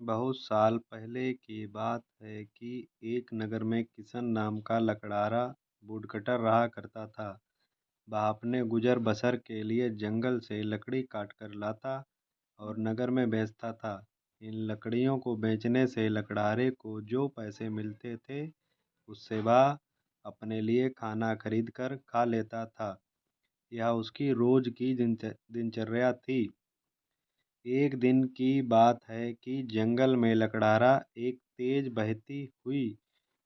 बहुत साल पहले की बात है कि एक नगर में किशन नाम का लकड़हारा वुडकटर रहा करता था। वह अपने गुजर बसर के लिए जंगल से लकड़ी काटकर लाता और नगर में बेचता था। इन लकड़ियों को बेचने से लकड़हारे को जो पैसे मिलते थे उससे वह अपने लिए खाना खरीद कर खा लेता था। यह उसकी रोज की दिनचर्या थी। एक दिन की बात है कि जंगल में लकड़हारा एक तेज बहती हुई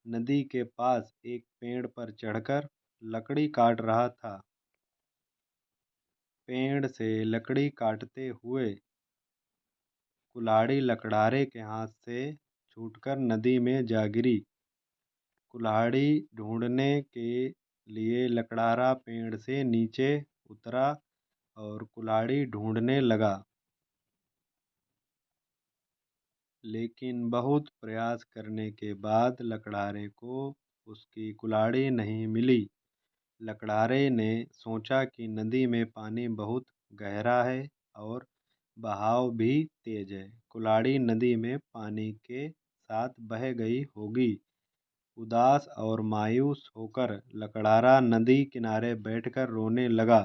नदी के पास एक पेड़ पर चढ़कर लकड़ी काट रहा था। पेड़ से लकड़ी काटते हुए कुल्हाड़ी लकड़हारे के हाथ से छूटकर नदी में जा गिरी। कुल्हाड़ी ढूंढने के लिए लकड़हारा पेड़ से नीचे उतरा और कुल्हाड़ी ढूंढने लगा, लेकिन बहुत प्रयास करने के बाद लकड़हारे को उसकी कुल्हाड़ी नहीं मिली। लकड़हारे ने सोचा कि नदी में पानी बहुत गहरा है और बहाव भी तेज है। कुल्हाड़ी नदी में पानी के साथ बह गई होगी। उदास और मायूस होकर लकड़हारा नदी किनारे बैठकर रोने लगा।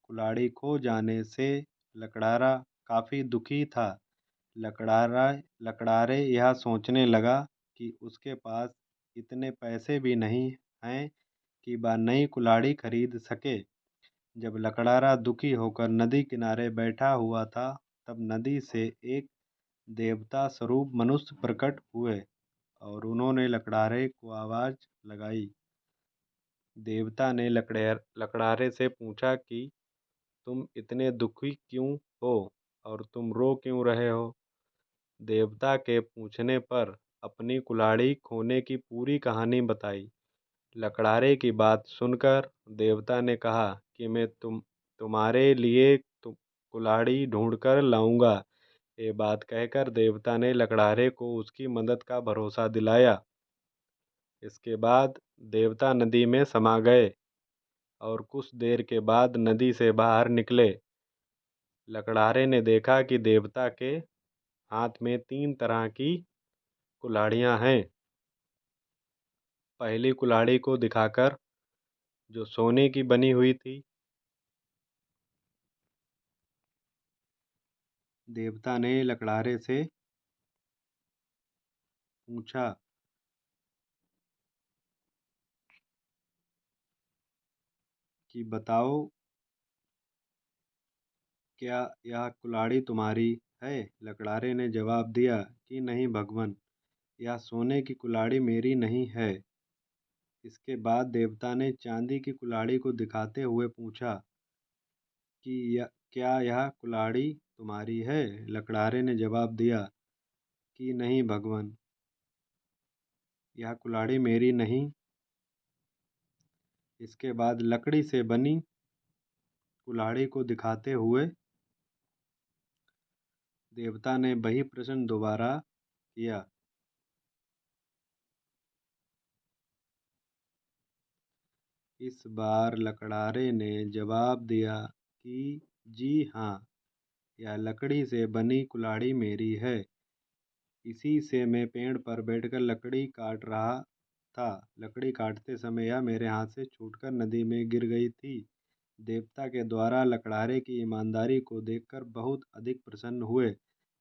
कुल्हाड़ी खो जाने से लकड़हारा काफ़ी दुखी था। लकड़हारे यह सोचने लगा कि उसके पास इतने पैसे भी नहीं हैं कि वह नई कुल्हाड़ी खरीद सके। जब लकड़हारा दुखी होकर नदी किनारे बैठा हुआ था, तब नदी से एक देवता स्वरूप मनुष्य प्रकट हुए और उन्होंने लकड़हारे को आवाज़ लगाई। देवता ने लकड़हारे से पूछा कि तुम इतने दुखी क्यों हो और तुम रो क्यों रहे हो। देवता के पूछने पर अपनी कुल्हाड़ी खोने की पूरी कहानी बताई। लकड़हारे की बात सुनकर देवता ने कहा कि मैं तुम्हारे लिए कुल्हाड़ी ढूंढकर लाऊंगा। ये बात कहकर देवता ने लकड़हारे को उसकी मदद का भरोसा दिलाया। इसके बाद देवता नदी में समा गए और कुछ देर के बाद नदी से बाहर निकले। लकड़हारे ने देखा कि देवता के हाथ में 3 तरह की कुल्हाड़ियाँ हैं। पहली कुल्हाड़ी को दिखाकर, जो सोने की बनी हुई थी, देवता ने लकड़हारे से पूछा कि बताओ, क्या यह कुल्हाड़ी तुम्हारी है। लकड़हारे ने जवाब दिया कि नहीं भगवान, यह सोने की कुल्हाड़ी मेरी नहीं है। इसके बाद देवता ने चांदी की कुल्हाड़ी को दिखाते हुए पूछा कि क्या यह कुल्हाड़ी तुम्हारी है। लकड़हारे ने जवाब दिया कि नहीं भगवान, यह कुल्हाड़ी मेरी नहीं। इसके बाद लकड़ी से बनी कुल्हाड़ी को दिखाते हुए देवता ने वही प्रश्न दोबारा किया। इस बार लकड़हारे ने जवाब दिया कि जी हाँ, यह लकड़ी से बनी कुल्हाड़ी मेरी है। इसी से मैं पेड़ पर बैठकर लकड़ी काट रहा था। लकड़ी काटते समय यह मेरे हाथ से छूटकर नदी में गिर गई थी। देवता के द्वारा लकड़हारे की ईमानदारी को देखकर बहुत अधिक प्रसन्न हुए।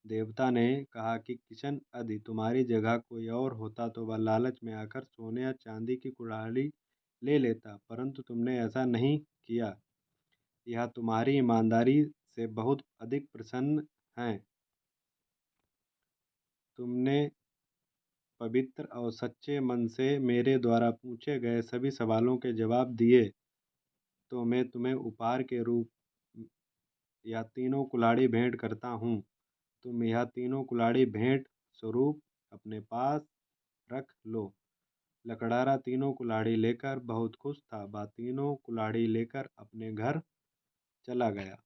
देवता ने कहा कि किशन, यदि तुम्हारी जगह कोई और होता तो वह लालच में आकर सोने या चांदी की कुल्हाड़ी ले लेता, परंतु तुमने ऐसा नहीं किया। यह तुम्हारी ईमानदारी से बहुत अधिक प्रसन्न हैं। तुमने पवित्र और सच्चे मन से मेरे द्वारा पूछे गए सभी सवालों के जवाब दिए, तो मैं तुम्हें उपहार के रूप यह तीनों कुल्हाड़ी भेंट करता हूँ। तुम यह तीनों कुल्हाड़ी भेंट स्वरूप अपने पास रख लो। लकड़हारा तीनों कुल्हाड़ी लेकर बहुत खुश था। वह तीनों कुल्हाड़ी लेकर अपने घर चला गया।